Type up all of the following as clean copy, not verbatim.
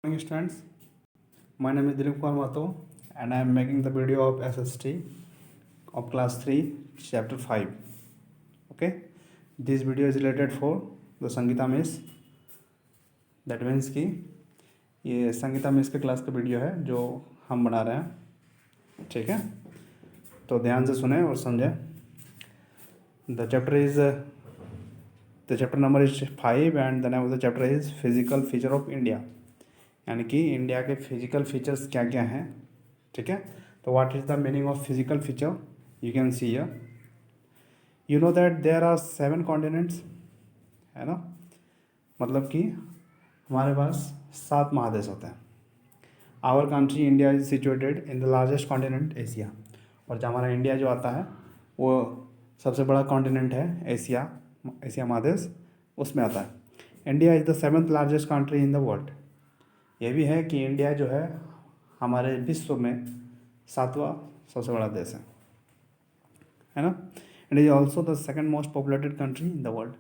Morning students, my name is Dilip Kumar Mato and I am making the video of SST of class 3 chapter 5. Okay, this video is related for the Sangeeta miss. That means कि ये Sangeeta miss के class का video है जो हम बना रहे हैं. ठीक है, तो ध्यान से सुने और समझें. The chapter number is 5 and the name of the chapter is physical feature of India. यानी कि इंडिया के फिजिकल फीचर्स क्या क्या हैं. ठीक है, तो what is the meaning of physical feature you can see here. You know that there are 7 continents, है ना. मतलब कि हमारे पास 7 महादेश होते हैं. Our country India is situated in the largest continent Asia. और जो हमारा इंडिया जो आता है वो सबसे बड़ा कॉन्टिनेंट है एशिया महादेश, उसमें आता है. India is the 7th largest country in the world. ये भी है कि इंडिया जो है हमारे विश्व में 7वां सबसे बड़ा देश है ना. India is also the second most populated country in the world.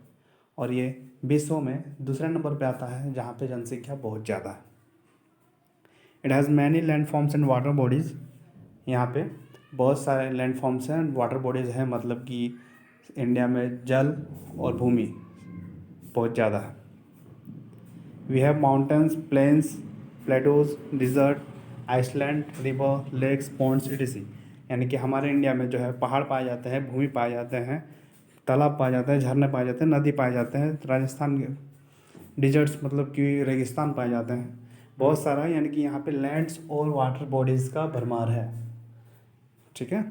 और ये विश्व में दूसरे नंबर पे आता है जहाँ पे जनसंख्या बहुत ज़्यादा है. It has many land forms and water bodies. यहाँ पे बहुत सारे लैंड फॉर्म्स हैं, वाटर बॉडीज़ हैं. मतलब कि इंडिया में जल और भूमि बहुत ज़्यादा है. We have mountains, plains, plateaus, desert, island, river, lakes, ponds etc. यानी कि हमारे इंडिया में जो है पहाड़ पाए जाते हैं, भूमि पाए जाते हैं, तालाब पाए जाते हैं, झरने पाए जाते हैं, नदी पाए जाते हैं. राजस्थान के डिजर्ट्स मतलब कि रेगिस्तान पाए जाते हैं बहुत सारा. यानी कि यहाँ पे लैंड्स और वाटर बॉडीज़ का भरमार है. ठीक है,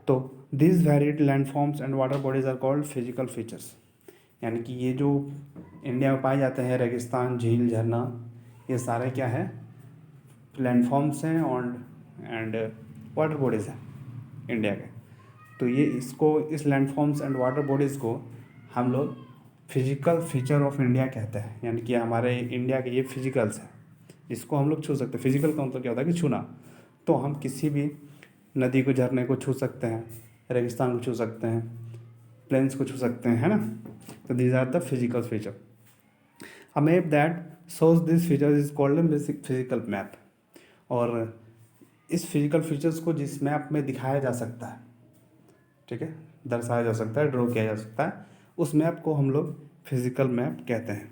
तो this varied land forms and water bodies are called physical features. यानी कि ये जो इंडिया में पाए जाते हैं रेगिस्तान, झील, झरना, ये सारे क्या है लैंडफॉर्म्स हैं और एंड वाटर बॉडीज़ हैं इंडिया के. तो ये इस लैंडफॉर्म्स एंड वाटर बॉडीज़ को हम लोग फिजिकल फीचर ऑफ इंडिया कहते हैं. यानी कि हमारे इंडिया के ये फिजिकल्स हैं जिसको हम लोग छू सकते हैं. फिजिकल का मतलब क्या होता है कि छूना. तो हम किसी भी नदी को, झरने को छू सकते हैं, रेगिस्तान को छू सकते हैं, प्लेन्स को छू सकते हैं, है ना. तो these are the physical feature. A map that shows this feature is called a basic physical map. और इस फिजिकल फीचर्स को जिस मैप में दिखाया जा सकता है, ठीक है, दर्शाया जा सकता है, ड्रॉ किया जा सकता है, उस मैप को हम लोग फिजिकल मैप कहते हैं.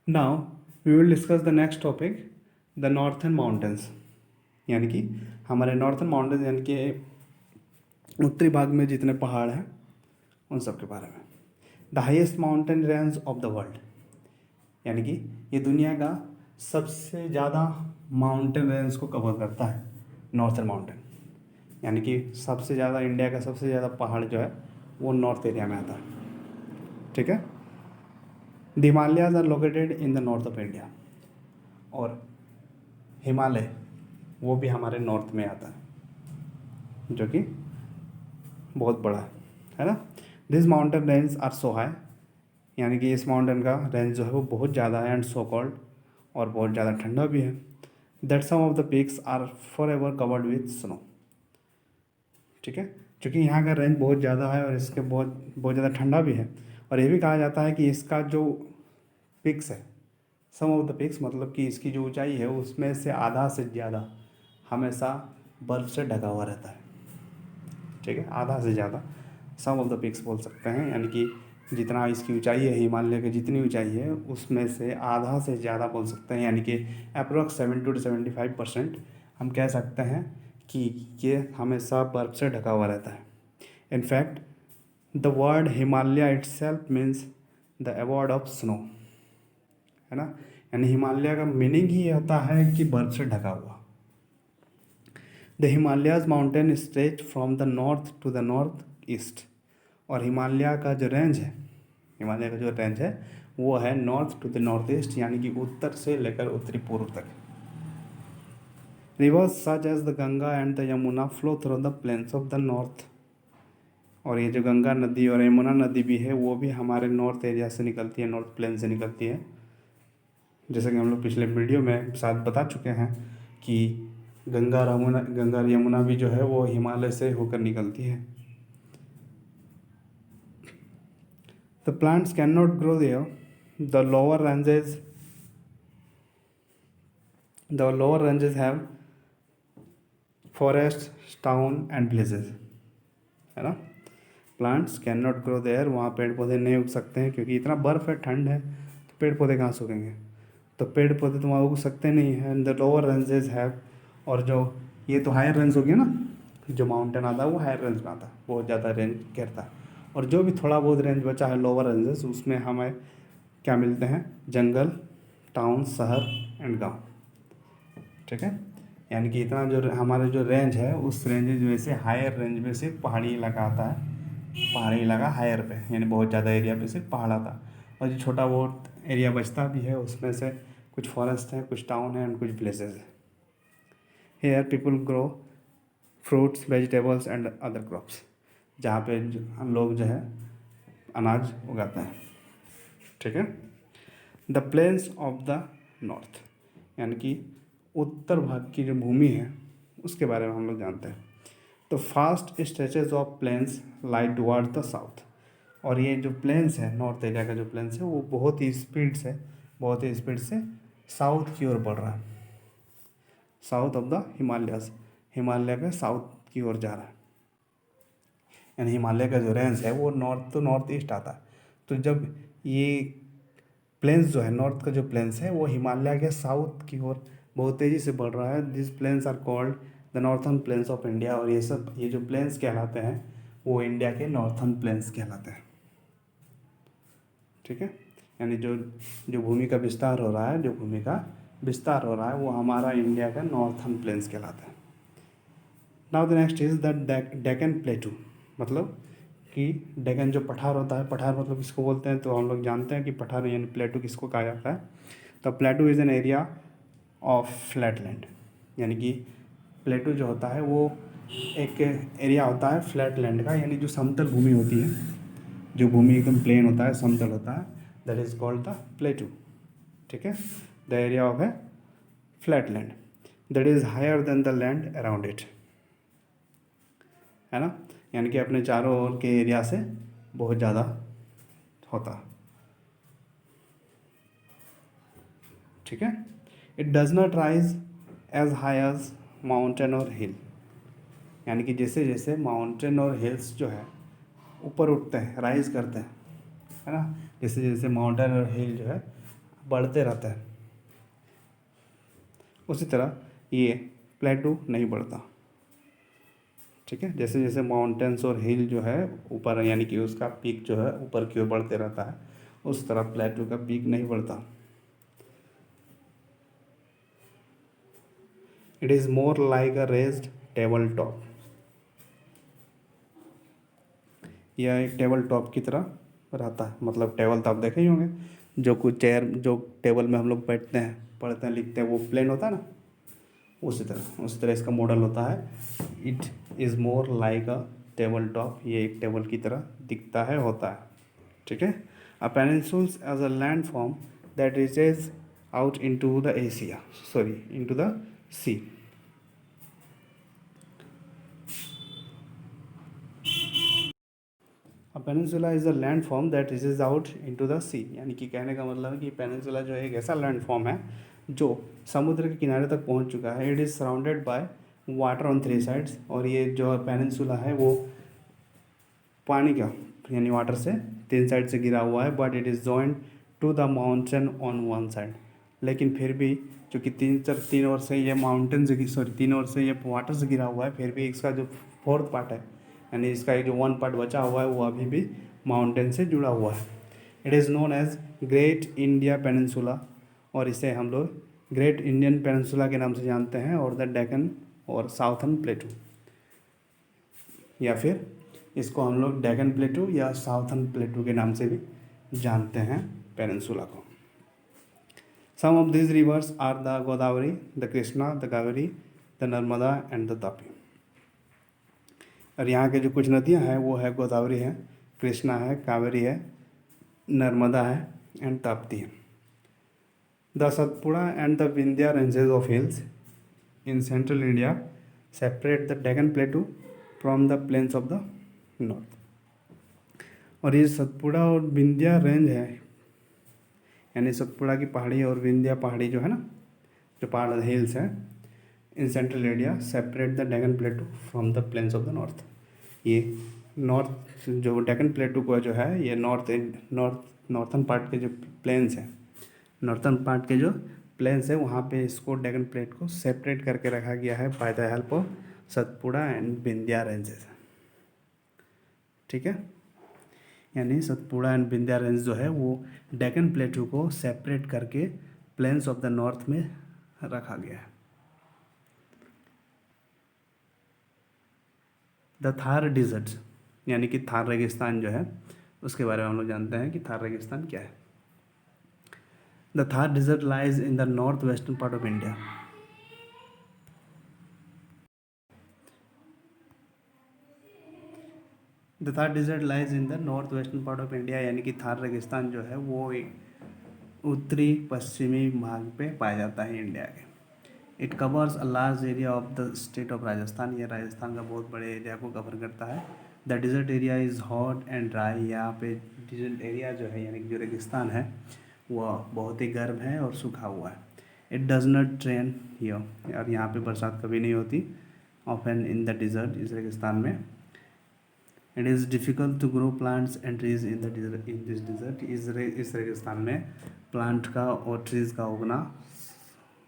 Now we will discuss the next topic, the northern mountains. यानी कि हमारे नॉर्थर्न माउंटेन्स यानी कि उत्तरी भाग में जितने पहाड़ हैं उन सब के बारे में. The highest mountain range of the world. यानी कि ये दुनिया का सबसे ज़्यादा माउंटेन रेंज को कवर करता है नॉर्थर्न माउंटेन. यानी कि सबसे ज़्यादा इंडिया का सबसे ज़्यादा पहाड़ जो है वो नॉर्थ एरिया में आता है. ठीक है, the Himalayas are located in the north of India. और हिमालय वो भी हमारे नॉर्थ में आता है जो कि बहुत बड़ा है ना. This mountain range are so high. यानी कि इस माउंटेन का रेंज जो है वो बहुत ज़्यादा है एंड सो कॉल्ड, और बहुत ज़्यादा ठंडा भी है. That some of the peaks are forever covered with snow. ठीक है, क्योंकि यहाँ का रेंज बहुत ज़्यादा है और इसके बहुत बहुत ज़्यादा ठंडा भी है. और ये भी कहा जाता है कि इसका जो पिक्स है, सम ऑफ द पिक्स मतलब कि इसकी जो ऊंचाई है उसमें से आधा से ज़्यादा हमेशा बर्फ़ से ढका हुआ रहता है. ठीक है, आधा से ज़्यादा सम ऑफ द पिक्स बोल सकते हैं. यानी कि जितना इसकी ऊंचाई है, हिमालय की जितनी ऊंचाई है उसमें से आधा से ज़्यादा बोल सकते हैं. यानी कि अप्रोक्स 70 to 75% हम कह सकते हैं कि ये हमेशा बर्फ़ से ढका हुआ रहता है. In fact the word Himalaya itself means the award of snow, है ना. यानी हिमालय का मीनिंग ही होता है कि बर्फ़ से ढका हुआ. The Himalayas mountain stretch from the north to the north east. और हिमालय का जो रेंज है वो है north to the north east, यानी कि उत्तर से लेकर उत्तरी पूर्व तक. Rivers such as the Ganga and the Yamuna flow through the plains of the north. और ये जो गंगा नदी और यमुना नदी भी है वो भी हमारे नॉर्थ एरिया से निकलती है, नॉर्थ प्लेन से निकलती है. जैसे कि हम लोग पिछले वीडियो में शायद बता चुके हैं कि गंगा और यमुना भी जो है वो हिमालय से होकर निकलती है. The plants cannot grow there. The lower ranges the lower ranges have forest, town and villages, है ना। Plants can not grow there, वहाँ पेड़ पौधे नहीं उग सकते हैं क्योंकि इतना बर्फ़ है, ठंड है, तो पेड़ पौधे कहाँ से उगेंगे। तो पेड़ पौधे तो वहाँ उग सकते नहीं हैं। द लोअर रेंजेस हैव, और जो ये तो हायर रेंज हो गया ना, जो माउंटेन आता है वो हायर रेंज में आता है, बहुत ज़्यादा रेंज घेरता है। और जो भी थोड़ा बहुत रेंज बचा है लोअर रेंजेस, उसमें हमें क्या मिलते हैं, जंगल, टाउन, शहर एंड गाँव, ठीक है। यानी कि इतना जो हमारे जो रेंज है, उस रेंज में से हायर रेंज में से पहाड़ी इलाका आता है, पहाड़ी इलाका हायर पे, यानी बहुत ज़्यादा एरिया पे से पहाड़ आता है। और जो छोटा बहुत एरिया बचता भी है, उसमें से कुछ फॉरेस्ट है, कुछ टाउन है एंड कुछ विलेजेस है। Here people grow fruits, vegetables and other crops, जहाँ पे हम लोग जो है अनाज उगाते हैं, ठीक है। The plains of the north, यानी कि उत्तर भाग की जो भूमि है उसके बारे में हम लोग जानते हैं। तो fast stretches of plains lie toward the south, और ये जो प्लेन्स है, नॉर्थ एरिया का जो प्लेन्स है, वो बहुत ही स्पीड से साउथ की ओर बढ़ रहा है, south of the Himalayas, Himalaya के साउथ की ओर जा रहा है। यानी हिमालय का जो रेंज है वो नॉर्थ तो नॉर्थ ईस्ट आता है। तो जब ये प्लेन्स जो है, नॉर्थ का जो प्लेन्स है वो हिमालय के साउथ की ओर बहुत तेज़ी से बढ़ रहा है। This plains are called the northern plains of India, और ये जो प्लेन्स कहलाते हैं वो इंडिया के नॉर्थन प्लेन्स कहलाते हैं, ठीक है। यानी जो जो भूमि का विस्तार हो रहा है, वो हमारा इंडिया का नॉर्थन प्लेन्स कहलाता है। Now the next is the Deccan प्लेटू, मतलब कि डेक्कन जो पठार होता है, पठार मतलब किसको बोलते हैं, तो हम लोग जानते हैं कि पठार यानी प्लेटू किसको कहा जाता है। तो plateau is an area of flatland, यानी कि प्लेटू जो होता है वो एक एरिया होता है फ्लैटलैंड का, यानी जो समतल भूमि होती है, जो भूमि एकदम प्लेन होता है, समतल होता है, that is called the plateau, ठीक है। The area of a flatland that is higher than the land around it, है ना। यानी कि अपने चारों ओर के एरिया से बहुत ज़्यादा होता, ठीक है। It does not rise as high as mountain और हिल, यानी कि जैसे जैसे माउंटेन और हिल्स जो है ऊपर उठते हैं, राइज करते हैं, है ना, जैसे जैसे माउंटेन और हिल जो है बढ़ते रहते हैं, उसी तरह ये प्लेटू नहीं बढ़ता, ठीक है। जैसे जैसे माउंटेन्स और हिल जो है ऊपर, यानी कि उसका पीक जो है ऊपर की ओर बढ़ते रहता है, उस तरह प्लेटू का पीक नहीं बढ़ता। It is more like a raised table top, यह एक टेबल टॉप की तरह रहता है। मतलब टेबल तो आप देखे ही होंगे, जो कुछ चेयर, जो टेबल में हम लोग बैठते हैं, पढ़ते हैं, लिखते हैं, वो प्लेन होता है ना, उसी तरह इसका मॉडल होता है। It is more like a table top, ये एक टेबल की तरह दिखता है, होता है, ठीक है। A peninsulas as a land form that reaches out into the Asia, sorry into the sea. A peninsula is a land form that reaches out into the sea, यानी कि कहने का मतलब है कि पेनिनसुला जो है एक ऐसा लैंड फॉर्म है जो समुद्र के किनारे तक पहुंच चुका है। It is surrounded by water on three sides, और ये जो पेनिनसुला है वो पानी का, यानी वाटर से तीन साइड से घिरा हुआ है। But it is joined to the mountain on one side, लेकिन फिर भी चूँकि तीन ओर से ये माउंटेन से, सॉरी तीन ओर से ये वाटर से घिरा हुआ है, फिर भी इसका जो फोर्थ पार्ट है, यानी इसका एक जो वन पार्ट बचा हुआ है, वो अभी भी माउंटेन से जुड़ा हुआ है। It is known as great India peninsula, और इसे हम लोग ग्रेट इंडियन पेनिनसुला के नाम से जानते हैं, और द डेक्कन और साउथर्न प्लेटू, या फिर इसको हम लोग डेक्कन प्लेटू या साउथर्न प्लेटू के नाम से भी जानते हैं पेनिनसुला को। Some of this rivers are the Godavari, the Krishna, the Kaveri, the Narmada and the Tapi. और यहाँ के जो कुछ नदियाँ हैं वो है गोदावरी है, कृष्णा है, कावेरी है, नर्मदा है एंड ताप्ती है। The Satpura and the Vindhya ranges of hills in central India separate the Deccan plateau from the plains of the north. और ये सतपुड़ा और विंध्या रेंज है, यानी सतपुड़ा की पहाड़ी और विंध्या पहाड़ी जो है ना, जो पहाड़ हिल्स हैं in central area separate the Deccan plateau from the plains of the north. ये नॉर्थ जो डेक्कन प्लेटू को जो है ये नॉर्थन पार्ट के जो प्लेन्स हैं, नॉर्थन पार्ट के जो प्लेन्स है वहाँ पे इसको डेक्कन प्लेट को सेपरेट करके रखा गया है by the help of Satpura and Vindhya ranges. ठीक है, यानी सतपुड़ा एंड विंध्या रेंज जो है वो डेक्कन प्लेटू को सेपरेट करके प्लेन्स ऑफ द नॉर्थ में रखा गया है। द थार डिजर्ट यानी कि थार रेगिस्तान जो है उसके बारे में हम लोग जानते हैं कि थार रेगिस्तान क्या है। The Thar desert lies in the north western part of India. The Thar desert lies in the north western part of India यानी कि थार रेगिस्तान जो है वो एक उत्तरी पश्चिमी भाग पे पाया जाता है इंडिया के। It covers a large area of the state of Rajasthan. ये राजस्थान का बहुत बड़े एरिया को कवर करता है। The dessert area is hot and dry. यहाँ पे डिजर्ट एरिया जो है यानी कि जो रेगिस्तान है वह बहुत ही गर्म है और सूखा हुआ है। It does not rain here, और यहाँ पे बरसात कभी नहीं होती ऑफन इन द डिजर्ट, इस रेगिस्तान में। It is difficult to grow plants and trees in the desert, in this desert. इस रेगिस्तान में प्लांट का और ट्रीज़ का उगना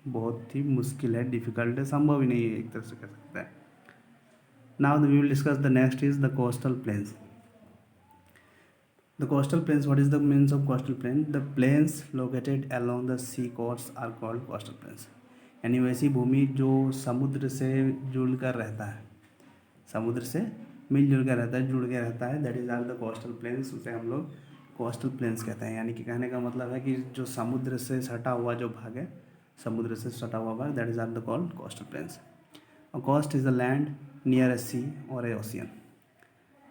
बहुत ही मुश्किल है, डिफ़िकल्ट है, संभव ही नहीं है एक तरह से कह सकते हैं। Now we will discuss the next is the coastal plains. The coastal plains, what is the means of coastal plain? The plains located along the sea coast are called coastal plains. यानी वैसी भूमि जो समुद्र से जुड़ कर रहता है, समुद्र से मिलजुल कर रहता है, जुड़ के रहता है, that is are the coastal plains. उसे हम लोग कोस्टल प्लेन्स कहते हैं। यानी कि कहने का मतलब है कि जो समुद्र से सटा हुआ जो भाग है, समुद्र से सटा हुआ भाग, that is are the called coastal plains. A coast is the land near a sea और ए ओशियन।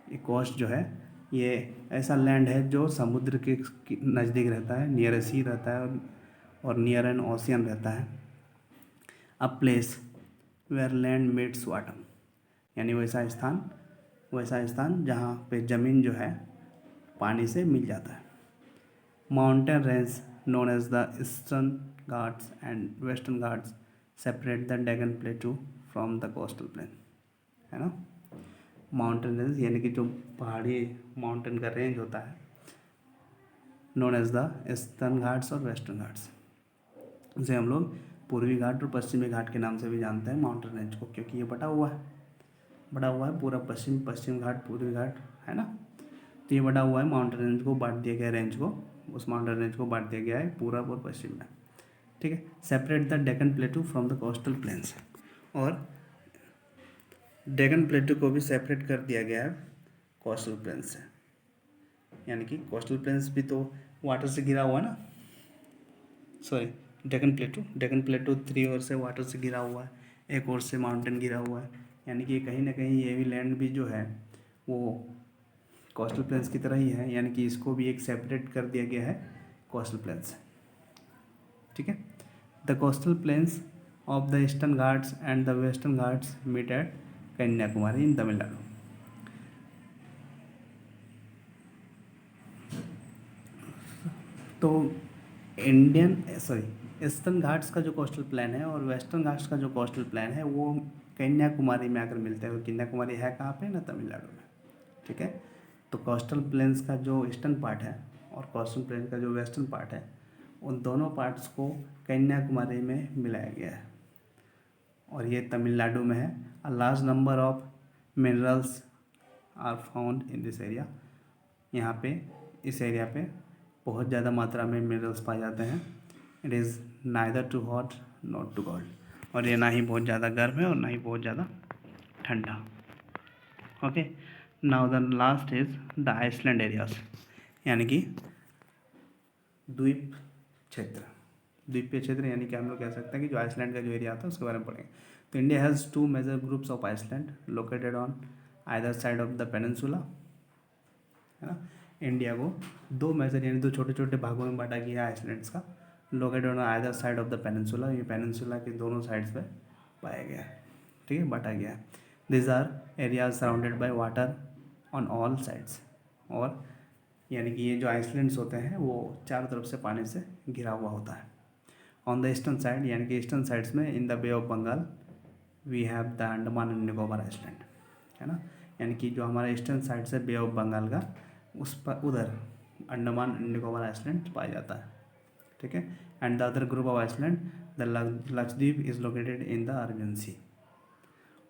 ये कोस्ट जो है ये ऐसा लैंड है जो समुद्र के नज़दीक रहता है, नियर ए सी रहता है और नियर एन ओशियन रहता है। A place where land meets water, यानी वैसा स्थान जहाँ पे ज़मीन जो है पानी से मिल जाता है। Mountain range known as the Eastern Ghats and Western Ghats separate the Deccan plateau from the coastal plain, है ना। माउंटेन रेंज यानी कि जो पहाड़ी माउंटेन का रेंज होता है, known as the Eastern Ghats और वेस्टर्न घाट्स, उसे हम लोग पूर्वी घाट और पश्चिमी घाट के नाम से भी जानते हैं माउंटेन रेंज को, क्योंकि ये बटा हुआ है पूरा पश्चिम घाट, पूर्वी घाट, है ना। तो ये बटा हुआ है, माउंटेन रेंज को बांट दिया गया, रेंज को, उस माउंटेन रेंज को बांट दिया गया है पूरब और पश्चिम में। ठीक है, separate the Deccan plateau from the coastal planes, और डेक्कन प्लेटू को भी सेपरेट कर दिया गया है कोस्टल प्लेन्स से। यानी कि कोस्टल प्लेन्स भी तो वाटर से घिरा हुआ है ना, सॉरी डेक्कन प्लेटू 3 ओर से वाटर से घिरा हुआ है, एक ओर से माउंटेन घिरा हुआ है। यानी कि कहीं ना कहीं ये भी लैंड भी जो है वो कोस्टल प्लेन्स की तरह ही है, यानी कि इसको भी एक सेपरेट कर दिया गया है कोस्टल प्लेन्स। ठीक है, the coastal plains of the Eastern Ghats and the Western Ghats meet at Kanyakumari in Tamil Nadu. तो ईस्टर्न घाट्स का जो कोस्टल प्लान है और वेस्टर्न घाट्स का जो कोस्टल प्लान है वो कन्याकुमारी में आकर मिलते हैं। कन्याकुमारी है कहाँ पे ना, तमिलनाडु में। ठीक है, तो कोस्टल प्लेन्स का जो ईस्टर्न पार्ट है और कोस्टल प्लेन का जो वेस्टर्न पार्ट है, उन दोनों पार्ट्स को कन्याकुमारी में मिलाया गया है और ये तमिलनाडु में है। A large number of minerals are found in this area. यहाँ पे इस एरिया पे बहुत ज़्यादा मात्रा में मिनरल्स पाए जाते हैं। It is neither too hot not too cold, और ये ना ही बहुत ज़्यादा गर्म है और ना ही बहुत ज़्यादा ठंडा। Okay, now the last is the island areas, यानी कि द्वीपीय क्षेत्र यानी कि हम लोग कह सकते हैं कि जो आइसलैंड का जो एरिया आता है उसके बारे में पढ़ेंगे। तो India has 2 major groups of island located on either side of the peninsula, है ना। इंडिया को 2 मेजर यानी 2 छोटे छोटे भागों में बांटा गया है आइसलैंड्स का, located on either side of the peninsula. ये पेनिनसुला के दोनों साइड्स पे पाया गया है, ठीक है, बांटा गया है। This are areas surrounded by water on all sides, और यानी कि ये जो आइसलैंड्स होते हैं वो चारों तरफ से पानी से घिरा हुआ होता है। ऑन द ईस्टर्न साइड यानी कि ईस्टर्न साइड्स में in the Bay of Bengal we have the Andaman and Nicobar island, है ना। यानी कि जो हमारा ईस्टर्न साइड से बे ऑफ बंगाल का उस पर उधर अंडमान एंड निकोबार आइसलैंड पाया जाता है, ठीक है। And the other group of island the Lakshadweep is located in the Arabian sea,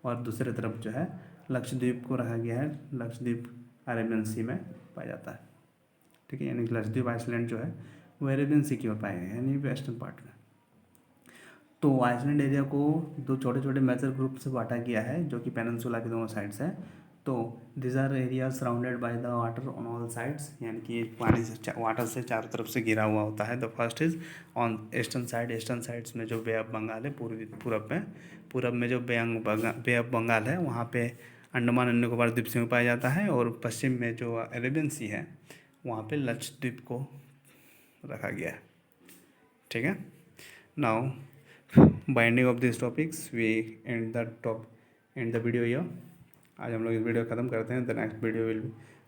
और दूसरी तरफ जो है लक्षद्वीप को रखा गया है, लक्षद्वीप अरेबियन सी में पाया जाता है, ठीक है। यानी कि लक्षद्वीप आइसलैंड जो है वो अरेबियन सी की ओर पाए गए हैं, यानी वेस्टर्न पार्ट में। तो आइसलैंड एरिया को दो छोटे छोटे मेजर ग्रुप से बांटा गया है जो कि पेनिनसुला के दोनों साइड्स है। तो this are area surrounded by the water on all sides, यानी कि पानी से वाटर से चारों तरफ से घिरा हुआ होता है। The first is on eastern side, eastern sides में जो बे ऑफ बंगाल है, पूरब में जो बे ऑफ बंगाल है वहाँ पे अंडमान एंड निकोबार द्वीप समूह पाया जाता है, और पश्चिम में जो अरेबियन सी है वहाँ पे लक्षद्वीप को रखा गया है, ठीक है। Now binding of this topics we end the video here. आज हम लोग इस वीडियो ख़त्म करते हैं। The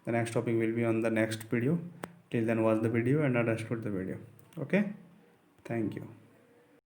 next topic will be on the next video. Till then watch the video and understood the video. Okay, thank you.